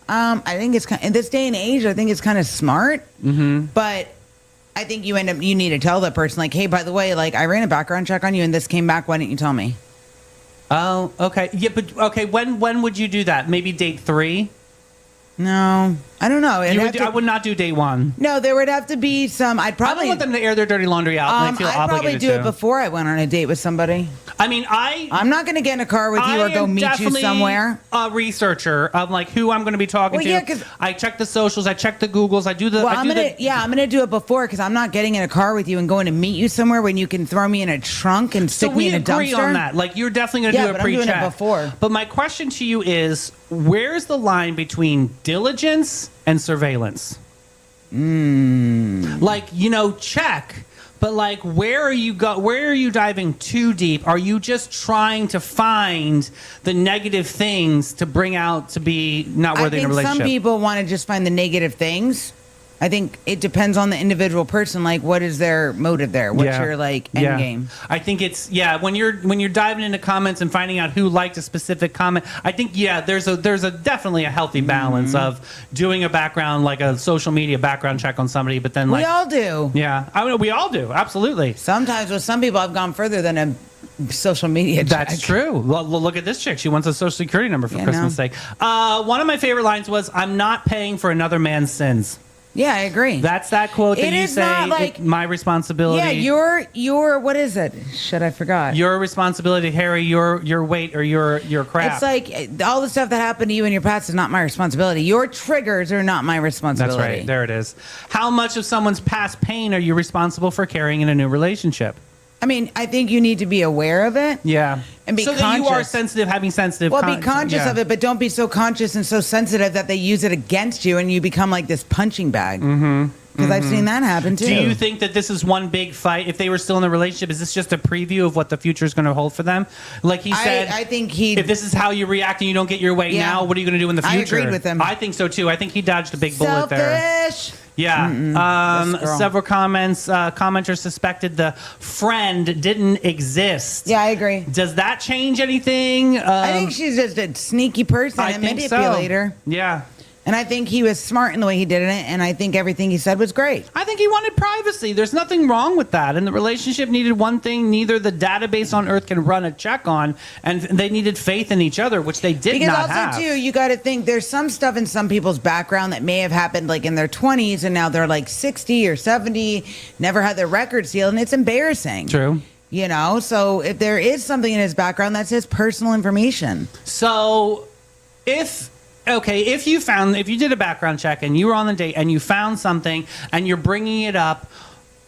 [SPEAKER 2] I think it's in this day and age, I think it's kind of smart. Mm-hmm. But I think you need to tell the person, like, hey, by the way, like, I ran a background check on you and this came back. Why didn't you tell me?
[SPEAKER 1] Oh, okay. Yeah, but okay. When would you do that? Maybe date 3.
[SPEAKER 2] No, I don't know. It'd have to-
[SPEAKER 1] I would not do date 1.
[SPEAKER 2] no, there would have to be some. I'd
[SPEAKER 1] I
[SPEAKER 2] probably
[SPEAKER 1] don't want them to air their dirty laundry out. And I feel
[SPEAKER 2] I'd probably
[SPEAKER 1] obligated
[SPEAKER 2] do
[SPEAKER 1] to.
[SPEAKER 2] it before I went on a date with somebody.
[SPEAKER 1] I mean,
[SPEAKER 2] I'm not going to get in a car with you or go
[SPEAKER 1] am
[SPEAKER 2] meet you
[SPEAKER 1] definitely
[SPEAKER 2] somewhere.
[SPEAKER 1] A researcher of like who I'm going to be talking
[SPEAKER 2] Well,
[SPEAKER 1] to.
[SPEAKER 2] yeah, 'cause-
[SPEAKER 1] I check the socials, I check the Googles, I do the.
[SPEAKER 2] Well,
[SPEAKER 1] I
[SPEAKER 2] I'm
[SPEAKER 1] do
[SPEAKER 2] gonna
[SPEAKER 1] the,
[SPEAKER 2] I'm gonna do it before because I'm not getting in a car with you and going to meet you somewhere when you can throw me in a trunk and
[SPEAKER 1] So
[SPEAKER 2] stick
[SPEAKER 1] we
[SPEAKER 2] me in a
[SPEAKER 1] agree
[SPEAKER 2] dumpster.
[SPEAKER 1] on that. Like you're definitely going to
[SPEAKER 2] Yeah,
[SPEAKER 1] do
[SPEAKER 2] but
[SPEAKER 1] a
[SPEAKER 2] I'm doing it
[SPEAKER 1] pre-check
[SPEAKER 2] before.
[SPEAKER 1] But my question to you is, where's the line between diligence and surveillance? Like check. But like, where are you diving too deep? Are you just trying to find the negative things to bring out to be not
[SPEAKER 2] I
[SPEAKER 1] worthy in a
[SPEAKER 2] think
[SPEAKER 1] relationship?
[SPEAKER 2] some people want to just find the negative things. I think it depends on the individual person. Like, what is their motive there? What's your like end game?
[SPEAKER 1] I think it's when you're diving into comments and finding out who liked a specific comment. I think there's a definitely a healthy balance of doing a background, like a social media background check on somebody, but then
[SPEAKER 2] We all do.
[SPEAKER 1] yeah, I mean, we all do, absolutely.
[SPEAKER 2] Sometimes with some people, I've gone further than a social media check.
[SPEAKER 1] That's true. Well, look at this chick. She wants a social security number for
[SPEAKER 2] Yeah,
[SPEAKER 1] Christmas
[SPEAKER 2] no.
[SPEAKER 1] sake. One of my favorite lines was, "I'm not paying for another man's sins."
[SPEAKER 2] Yeah, I agree.
[SPEAKER 1] That's that quote that
[SPEAKER 2] It
[SPEAKER 1] you
[SPEAKER 2] is
[SPEAKER 1] say.
[SPEAKER 2] not like-
[SPEAKER 1] My responsibility.
[SPEAKER 2] Yeah, your what is it? Shit, I forgot.
[SPEAKER 1] Your responsibility, Harry. Your weight or your crap.
[SPEAKER 2] It's like all the stuff that happened to you in your past is not my responsibility. Your triggers are not my
[SPEAKER 1] That's
[SPEAKER 2] responsibility.
[SPEAKER 1] right. There it is. How much of someone's past pain are you responsible for carrying in a new relationship?
[SPEAKER 2] I mean, I think you need to be aware of it.
[SPEAKER 1] Yeah.
[SPEAKER 2] And be
[SPEAKER 1] so that you are
[SPEAKER 2] conscious.
[SPEAKER 1] sensitive, having sensitive.
[SPEAKER 2] Well, be conscious of it, but don't be so conscious and so sensitive that they use it against you and you become like this punching bag. Because I've seen that happen too.
[SPEAKER 1] Do you think that this is one big fight? If they were still in the relationship, is this just a preview of what the future is going to hold for them? Like he said,
[SPEAKER 2] I think he.
[SPEAKER 1] if this is how you react and you don't get your way
[SPEAKER 2] Yeah.
[SPEAKER 1] now, what are you going to do in the
[SPEAKER 2] I
[SPEAKER 1] future?
[SPEAKER 2] agreed with him.
[SPEAKER 1] I think so too. I think he dodged a big bullet there.
[SPEAKER 2] Selfish.
[SPEAKER 1] Yeah.
[SPEAKER 2] This girl.
[SPEAKER 1] Several commenters suspected the friend didn't exist.
[SPEAKER 2] Yeah, I agree.
[SPEAKER 1] Does that change anything?
[SPEAKER 2] I think she's just a sneaky person,
[SPEAKER 1] I
[SPEAKER 2] a
[SPEAKER 1] think so.
[SPEAKER 2] manipulator.
[SPEAKER 1] Yeah.
[SPEAKER 2] And I think he was smart in the way he did it, and I think everything he said was great.
[SPEAKER 1] I think he wanted privacy. There's nothing wrong with that. And the relationship needed one thing neither the database on Earth can run a check on, and they needed faith in each other, which they did
[SPEAKER 2] Because
[SPEAKER 1] not
[SPEAKER 2] also
[SPEAKER 1] have.
[SPEAKER 2] too, you got to think there's some stuff in some people's background that may have happened like in their 20s, and now they're like 60 or 70, never had their record sealed, and it's embarrassing.
[SPEAKER 1] True.
[SPEAKER 2] You know, so if there is something in his background, that's his personal information.
[SPEAKER 1] So, if you did a background check and you were on the date and you found something and you're bringing it up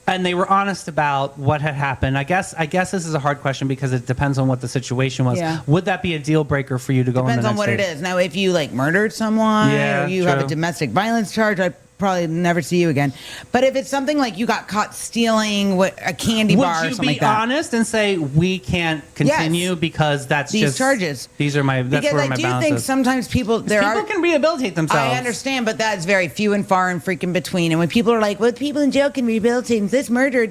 [SPEAKER 1] and they were honest about what had happened, I guess this is a hard question because it depends on what the situation was.
[SPEAKER 2] Yeah.
[SPEAKER 1] Would that be a deal breaker for you to go on the
[SPEAKER 2] Depends
[SPEAKER 1] next
[SPEAKER 2] on what
[SPEAKER 1] date?
[SPEAKER 2] it is. Now, if you like murdered someone
[SPEAKER 1] Yeah,
[SPEAKER 2] or you have a
[SPEAKER 1] true.
[SPEAKER 2] domestic violence charge, I'd probably never see you again. But if it's something like you got caught stealing a candy bar or
[SPEAKER 1] Would you
[SPEAKER 2] something
[SPEAKER 1] be
[SPEAKER 2] like that.
[SPEAKER 1] honest and say we can't continue
[SPEAKER 2] Yes.
[SPEAKER 1] because that's
[SPEAKER 2] These
[SPEAKER 1] just
[SPEAKER 2] charges.
[SPEAKER 1] These are my. That's
[SPEAKER 2] Because
[SPEAKER 1] where
[SPEAKER 2] I
[SPEAKER 1] my
[SPEAKER 2] do
[SPEAKER 1] balance
[SPEAKER 2] think
[SPEAKER 1] is.
[SPEAKER 2] sometimes people
[SPEAKER 1] People can rehabilitate themselves.
[SPEAKER 2] I understand, but that's very few and far and freaking between. And when people are like, "Well, people in jail can rehabilitate this murder,"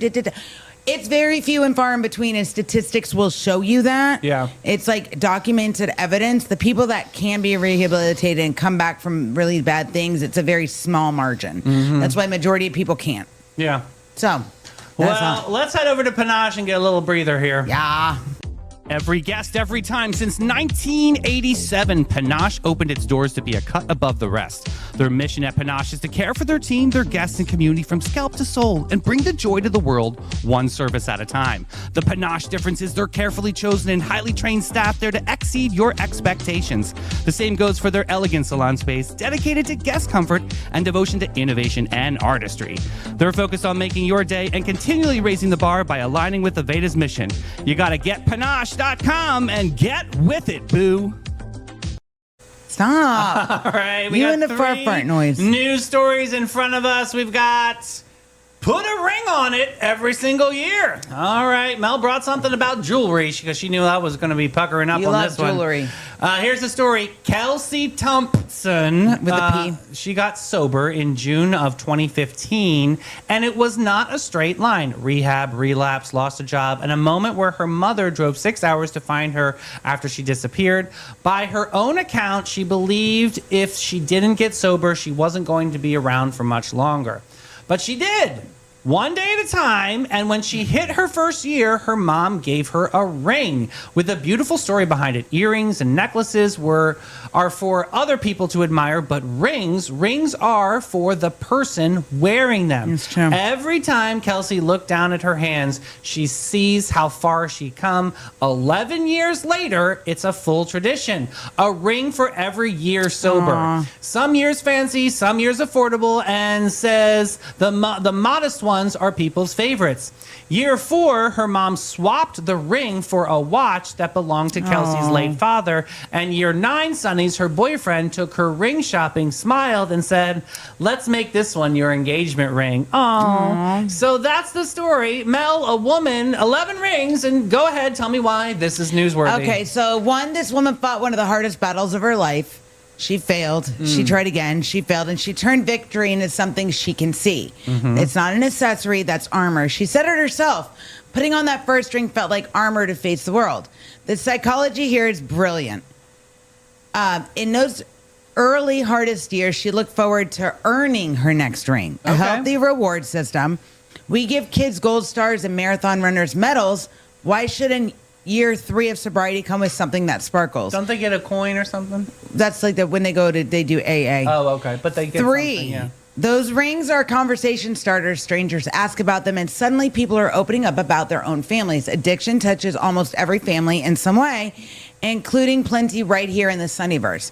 [SPEAKER 2] it's very few and far in between, and statistics will show you that.
[SPEAKER 1] Yeah.
[SPEAKER 2] It's like documented evidence. The people that can be rehabilitated and come back from really bad things, it's a very small margin.
[SPEAKER 1] Mm-hmm.
[SPEAKER 2] That's why majority of people can't.
[SPEAKER 1] Yeah.
[SPEAKER 2] So,
[SPEAKER 1] Well, let's head over to Panache and get a little breather here.
[SPEAKER 2] yeah.
[SPEAKER 3] Every guest, every time. Since 1987, Panache opened its doors to be a cut above the rest. Their mission at Panache is to care for their team, their guests, and community from scalp to soul and bring the joy to the world one service at a time. The Panache difference is their carefully chosen and highly trained staff there to exceed your expectations. The same goes for their elegant salon space, dedicated to guest comfort and devotion to innovation and artistry. They're focused on making your day and continually raising the bar by aligning with Aveda's mission. You gotta get Panache.com and get with it, boo.
[SPEAKER 2] Stop.
[SPEAKER 1] All right, we
[SPEAKER 2] You
[SPEAKER 1] got
[SPEAKER 2] and the
[SPEAKER 1] three
[SPEAKER 2] fart noise.
[SPEAKER 1] news stories in front of us. We've got put a ring on it every single year. All right, Mel brought something about jewelry because she knew I was going to be puckering up
[SPEAKER 2] You
[SPEAKER 1] on
[SPEAKER 2] love
[SPEAKER 1] this one.
[SPEAKER 2] jewelry.
[SPEAKER 1] Here's the story. Kelsey Thompson,
[SPEAKER 2] With a P.
[SPEAKER 1] she got sober in June of 2015, and it was not a straight line. Rehab, relapse, lost a job, and a moment where her mother drove 6 hours to find her after she disappeared. By her own account, she believed if she didn't get sober, she wasn't going to be around for much longer. But she did. one day at a time. And when she hit her first year, her mom gave her a ring with a beautiful story behind it. Earrings and necklaces are for other people to admire, but rings are for the person wearing them.
[SPEAKER 2] It's true.
[SPEAKER 1] Every time Kelsey looked down at her hands, she sees how far she come. 11 years later, it's a full tradition. A ring for every year sober.
[SPEAKER 2] Aww.
[SPEAKER 1] Some years fancy, some years affordable, and says the modest ones are people's favorites. Year 4, her mom swapped the ring for a watch that belonged to Kelsey's late father. And year 9, Sonny's, her boyfriend, took her ring shopping, smiled, and said, "Let's make this one your engagement ring." Oh, so that's the story. Mel, a woman, 11 rings, and go ahead, tell me why this is newsworthy.
[SPEAKER 2] Okay, so this woman fought one of the hardest battles of her life. She failed. She tried again. She failed. And she turned victory into something she can see. It's not an accessory. That's armor. She said it herself. Putting on that first ring felt like armor to face the world. The psychology here is brilliant. In those early hardest years, she looked forward to earning her next ring. A
[SPEAKER 1] Okay.
[SPEAKER 2] healthy reward system. We give kids gold stars and marathon runners medals. Why shouldn't year 3 of sobriety come with something that sparkles?
[SPEAKER 1] Don't they get a coin or something?
[SPEAKER 2] That's like when they do AA.
[SPEAKER 1] Oh, okay. But they get
[SPEAKER 2] 3.
[SPEAKER 1] something, yeah.
[SPEAKER 2] Those rings are conversation starters. Strangers ask about them, and suddenly people are opening up about their own families. Addiction touches almost every family in some way, including plenty right here in the Sunnyverse.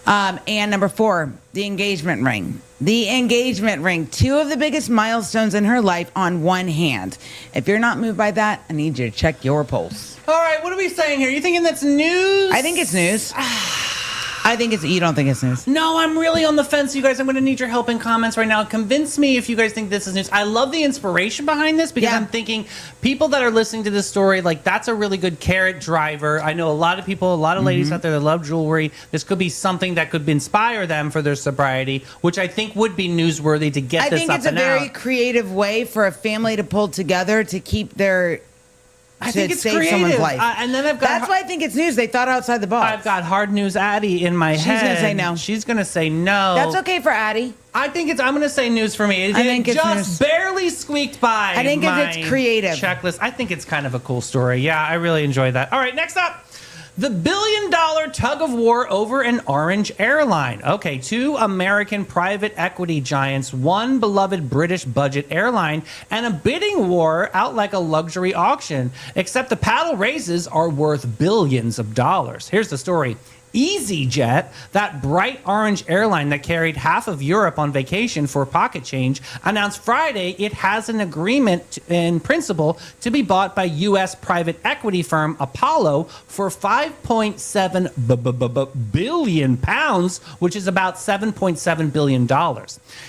[SPEAKER 2] And number 4, the engagement ring. The engagement ring, 2 of the biggest milestones in her life on one hand. If you're not moved by that, I need you to check your pulse.
[SPEAKER 1] All right, what are we saying here? You thinking that's news?
[SPEAKER 2] I think it's news. You don't think it's news?
[SPEAKER 1] No, I'm really on the fence, you guys. I'm going to need your help in comments right now. Convince me if you guys think this is news. I love the inspiration behind this because
[SPEAKER 2] Yeah.
[SPEAKER 1] I'm thinking people that are listening to this story, like, that's a really good carrot driver. I know a lot of people, a lot of ladies out there that love jewelry. This could be something that could inspire them for their sobriety, which I think would be newsworthy to get
[SPEAKER 2] I
[SPEAKER 1] this
[SPEAKER 2] think
[SPEAKER 1] up
[SPEAKER 2] it's a
[SPEAKER 1] and
[SPEAKER 2] very
[SPEAKER 1] out.
[SPEAKER 2] creative way for a family to pull together to keep their
[SPEAKER 1] I think it's
[SPEAKER 2] save
[SPEAKER 1] creative.
[SPEAKER 2] someone's life.
[SPEAKER 1] And then I've got
[SPEAKER 2] That's why I think it's news. They thought outside the box.
[SPEAKER 1] I've got hard news Addie in my head.
[SPEAKER 2] She's gonna say no.
[SPEAKER 1] She's going to say no.
[SPEAKER 2] That's okay for Addie.
[SPEAKER 1] I'm going to say news for me. It
[SPEAKER 2] I think it's
[SPEAKER 1] just
[SPEAKER 2] news.
[SPEAKER 1] barely squeaked by.
[SPEAKER 2] I think
[SPEAKER 1] my
[SPEAKER 2] it's creative.
[SPEAKER 1] checklist. I think it's kind of a cool story. Yeah, I really enjoy that. All right, next up. The billion-dollar tug of war over an orange airline. Okay, 2 American private equity giants, 1 beloved British budget airline, and a bidding war out like a luxury auction. Except the paddle raises are worth billions of dollars. Here's the story. EasyJet, that bright orange airline that carried half of Europe on vacation for pocket change, announced Friday it has an agreement in principle to be bought by U.S. private equity firm Apollo for 5.7 billion pounds, which is about $7.7 billion.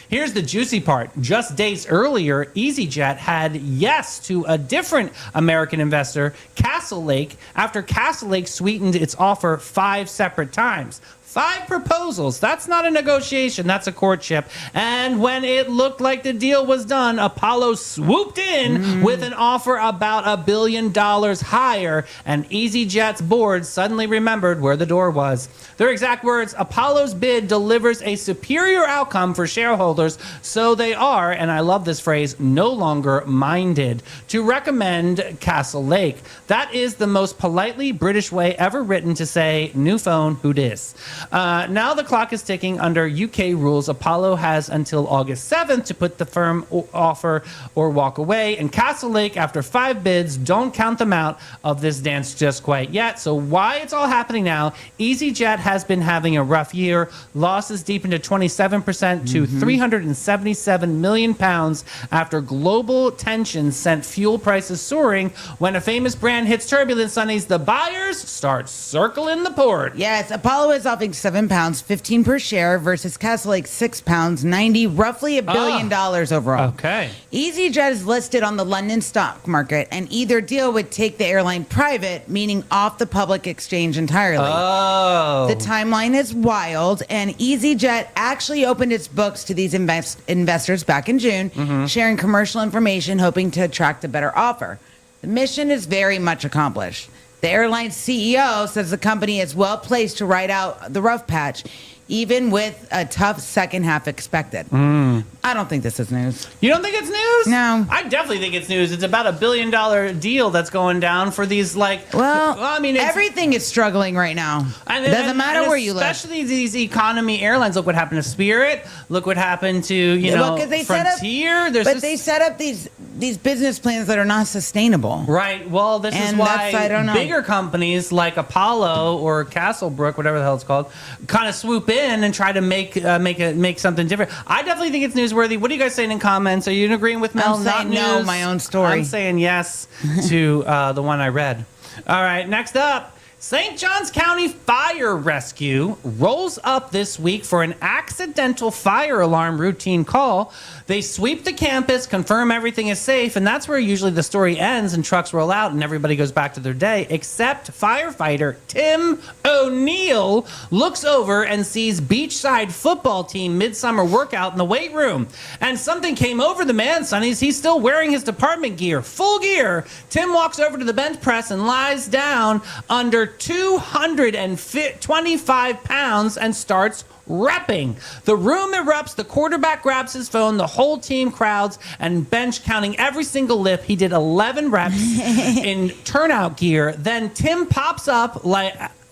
[SPEAKER 1] Here's the juicy part. Just days earlier, EasyJet had yes to a different American investor, Castle Lake, after Castle Lake sweetened its offer 5 separate times. 5 proposals. That's not a negotiation. That's a courtship. And when it looked like the deal was done, Apollo swooped in with an offer about $1 billion higher, and EasyJet's board suddenly remembered where the door was. Their exact words, Apollo's bid delivers a superior outcome for shareholders, so they are, and I love this phrase, no longer minded to recommend Castle Lake. That is the most politely British way ever written to say, new phone, who dis? Now the clock is ticking under UK rules. Apollo has until August 7th to put the firm offer or walk away. And Castle Lake, after 5 bids, don't count them out of this dance just quite yet. So why it's all happening now, EasyJet has been having a rough year. Losses deepened to 27% to 377 million pounds after global tensions sent fuel prices soaring. When a famous brand hits turbulence, Sonny's, the buyers start circling the port.
[SPEAKER 2] Yes, Apollo is offering £7, 15 per share, versus Castle Lake £6, 90, roughly $1 billion overall.
[SPEAKER 1] Okay.
[SPEAKER 2] EasyJet is listed on the London stock market, and either deal would take the airline private, meaning off the public exchange entirely.
[SPEAKER 1] Oh.
[SPEAKER 2] The timeline is wild, and EasyJet actually opened its books to these investors back in June, sharing commercial information, hoping to attract a better offer. The mission is very much accomplished. The airline's CEO says the company is well placed to ride out the rough patch. even with a tough second half expected. I don't think this is news.
[SPEAKER 1] You don't think it's news?
[SPEAKER 2] No.
[SPEAKER 1] I definitely think it's news. It's about $1 billion deal that's going down for these, like... I mean, it's,
[SPEAKER 2] everything is struggling right now. It doesn't matter where you live.
[SPEAKER 1] Especially these economy airlines. Look what happened to Spirit. Look what happened to, you know,
[SPEAKER 2] 'cause they
[SPEAKER 1] Frontier.
[SPEAKER 2] they set up these business plans that are not sustainable.
[SPEAKER 1] Right. Well, this is
[SPEAKER 2] And
[SPEAKER 1] why
[SPEAKER 2] I don't know.
[SPEAKER 1] bigger companies like Apollo or Castlebrook, whatever the hell it's called, kind of swoop in and try to make something different. I definitely think it's newsworthy. What are you guys saying in comments? Are you agreeing with Mel?
[SPEAKER 2] I'm
[SPEAKER 1] Not
[SPEAKER 2] saying no,
[SPEAKER 1] news?
[SPEAKER 2] my own story.
[SPEAKER 1] I'm saying yes to the one I read. All right. Next up. St. Johns County Fire Rescue rolls up this week for an accidental fire alarm routine call. They sweep the campus, confirm everything is safe, and that's where usually the story ends and trucks roll out and everybody goes back to their day, except firefighter Tim O'Neill looks over and sees Beachside football team midsummer workout in the weight room. And something came over the man, Sonny's. He's still wearing his department gear, full gear. Tim walks over to the bench press and lies down under 225 pounds and starts repping. The room erupts. The quarterback grabs his phone. The whole team crowds and bench counting every single lift. He did 11 reps in turnout gear. Then Tim pops up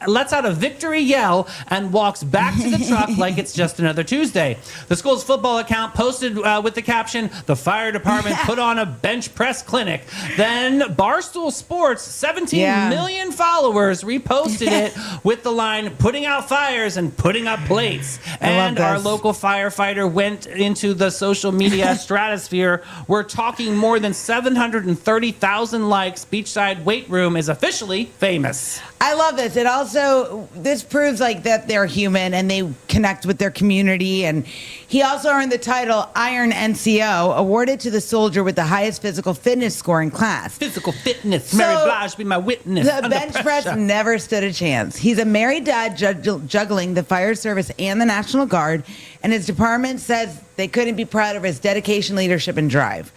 [SPEAKER 1] lets out a victory yell and walks back to the truck like it's just another Tuesday. The school's football account posted with the caption, "The fire department put on a bench press clinic." Then Barstool Sports, 17 million followers, reposted it with the line, "Putting out fires and putting up plates." And our local firefighter went into the social media stratosphere. We're talking more than 730,000 likes. Beachside Weight Room is officially famous.
[SPEAKER 2] I love this. This proves like that they're human and they connect with their community. And he also earned the title Iron NCO, awarded to the soldier with the highest physical fitness score in class.
[SPEAKER 1] Physical fitness. Mary Blige be my witness.
[SPEAKER 2] The bench press never stood a chance. He's a married dad juggling the fire service and the National Guard, and his department says they couldn't be proud of his dedication, leadership, and drive.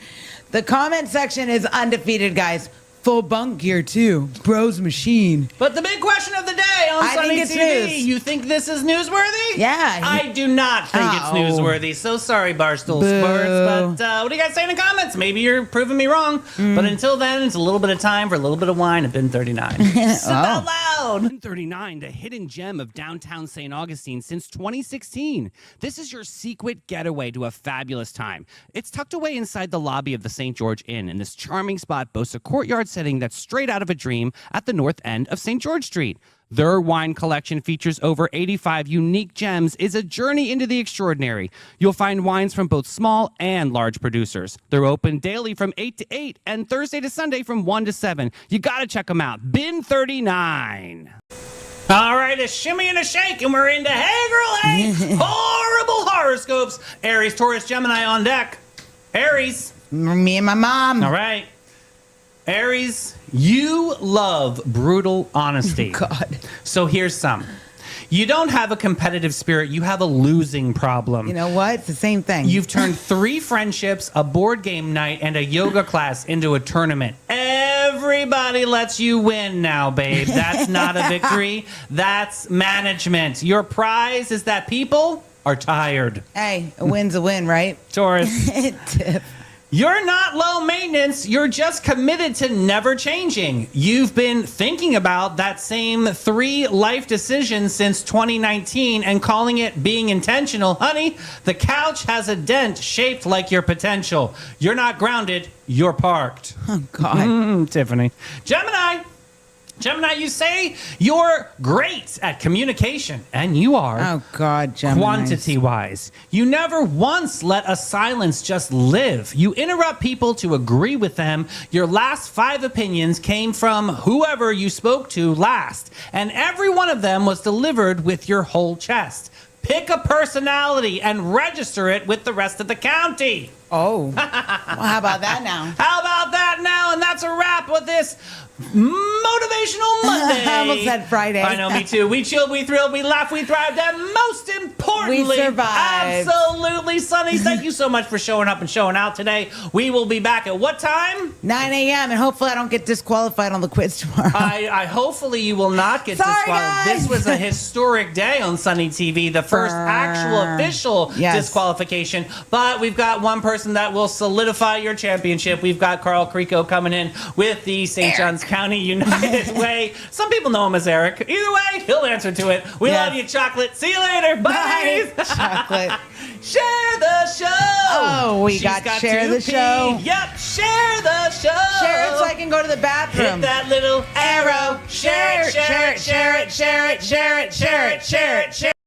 [SPEAKER 2] The comment section is undefeated, guys. Full bunk gear too. Bro's machine.
[SPEAKER 1] But the big question of the day on Sunny TV,
[SPEAKER 2] news.
[SPEAKER 1] you think this is newsworthy?
[SPEAKER 2] Yeah.
[SPEAKER 1] I do not think it's newsworthy. So sorry, Barstool Sports. But what do you guys say in the comments? Maybe you're proving me wrong. But until then, it's a little bit of time for a little bit of wine at Bin 39. Sit out loud.
[SPEAKER 3] Bin 39, the hidden gem of downtown St. Augustine since 2016. This is your secret getaway to a fabulous time. It's tucked away inside the lobby of the St. George Inn, and this charming spot boasts a courtyard setting that's straight out of a dream at the north end of St. George Street. Their wine collection features over 85 unique gems, is a journey into the extraordinary. You'll find wines from both small and large producers. They're open daily from 8 to 8 and Thursday to Sunday from 1 to 7. You got to check them out. Bin 39.
[SPEAKER 1] All right, a shimmy and a shake, and we're into Hey Girl Hey, horrible horoscopes. Aries, Taurus, Gemini on deck. Aries.
[SPEAKER 2] Me and my mom.
[SPEAKER 1] All right. Aries, you love brutal honesty.
[SPEAKER 2] God.
[SPEAKER 1] So here's some. You don't have a competitive spirit. You have a losing problem.
[SPEAKER 2] You know what? It's the same thing.
[SPEAKER 1] You've turned 3 friendships, a board game night, and a yoga class into a tournament. Everybody lets you win now, babe. That's not a victory. That's management. Your prize is that people are tired.
[SPEAKER 2] Hey, a win's a win, right?
[SPEAKER 1] Taurus. You're not low maintenance. You're just committed to never changing. You've been thinking about that same 3 life decisions since 2019 and calling it being intentional. Honey, the couch has a dent shaped like your potential. You're not grounded. You're parked.
[SPEAKER 2] Oh, God.
[SPEAKER 1] Tiffany. Gemini, you say you're great at communication, and you are.
[SPEAKER 2] Oh, God, Gemini.
[SPEAKER 1] Quantity-wise. You never once let a silence just live. You interrupt people to agree with them. Your last 5 opinions came from whoever you spoke to last, and every one of them was delivered with your whole chest. Pick a personality and register it with the rest of the county.
[SPEAKER 2] Oh. Well, how about that now?
[SPEAKER 1] How about that now? And that's a wrap with this Motivational Monday.
[SPEAKER 2] I almost said Friday.
[SPEAKER 1] I know, me too. We chilled, we thrilled, we laughed, we thrived, and most important, importantly,
[SPEAKER 2] survived.
[SPEAKER 1] absolutely, Sunny, thank you so much for showing up and showing out today. We will be back at what time?
[SPEAKER 2] 9 a.m. and hopefully I don't get disqualified on the quiz tomorrow.
[SPEAKER 1] I hopefully you will not get
[SPEAKER 2] Sorry,
[SPEAKER 1] disqualified.
[SPEAKER 2] guys.
[SPEAKER 1] This was a historic day on Sunny TV, the first actual official disqualification. But we've got one person that will solidify your championship. We've got Carl Creco coming in with the St. Johns County United Way. Some people know him as Eric. Either way, he'll answer to it. We love you, Chocolate. See you later. Bye.
[SPEAKER 2] Bye, Chocolate.
[SPEAKER 1] Share the show.
[SPEAKER 2] Oh, we
[SPEAKER 1] She's
[SPEAKER 2] got share
[SPEAKER 1] to
[SPEAKER 2] the
[SPEAKER 1] pee.
[SPEAKER 2] show.
[SPEAKER 1] Yep, share the show.
[SPEAKER 2] Share it so I can go to the bathroom.
[SPEAKER 1] Hit that little arrow. Share it, share it, share it, share it, share it, share it, share it, share it.